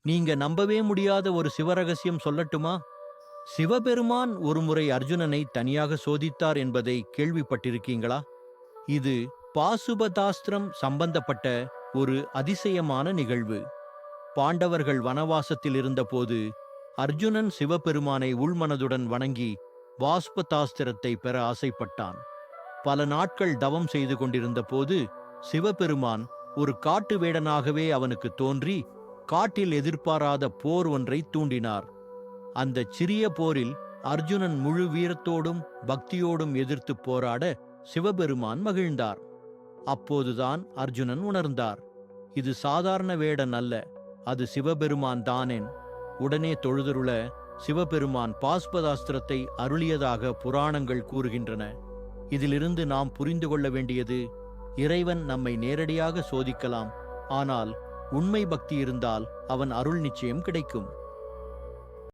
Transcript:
நீங்க நம்பவே முடியாத ஒரு சிவரகசியம் சொல்லட்டுமா? சிவபெருமான் ஒருமுறை அர்ஜுனனை தனியாக சோதித்தார் என்பதை கேள்விப்பட்டிருக்கீங்களா? இது பாசுபதாஸ்திரம் சம்பந்தப்பட்ட ஒரு அதிசயமான நிகழ்வு. பாண்டவர்கள் வனவாசத்தில் இருந்தபோது அர்ஜுனன் சிவபெருமானை உள்மனதுடன் வணங்கி வாசுபதாஸ்திரத்தை பெற ஆசைப்பட்டான். பல நாட்கள் தவம் செய்து கொண்டிருந்த போது சிவபெருமான் ஒரு காட்டு வேடனாகவே அவனுக்கு தோன்றி காட்டில் எதிர்பாராத போர் ஒன்றை தூண்டினார். அந்த சிறிய போரில் அர்ஜுனன் முழு வீரத்தோடும் பக்தியோடும் எதிர்த்து போராட சிவபெருமான் மகிழ்ந்தார். அப்போதுதான் அர்ஜுனன் உணர்ந்தார், இது சாதாரண வேடன் அல்ல, அது சிவபெருமான் தானேன். உடனே தொழுதருள சிவபெருமான் பாஸ்பதாஸ்திரத்தை அருளியதாக புராணங்கள் கூறுகின்றன. இதிலிருந்து நாம் புரிந்து கொள்ள வேண்டியது, இறைவன் நம்மை நேரடியாக சோதிக்கலாம், ஆனால் உண்மை பக்தி இருந்தால் அவன் அருள் நிச்சயம் கிடைக்கும்.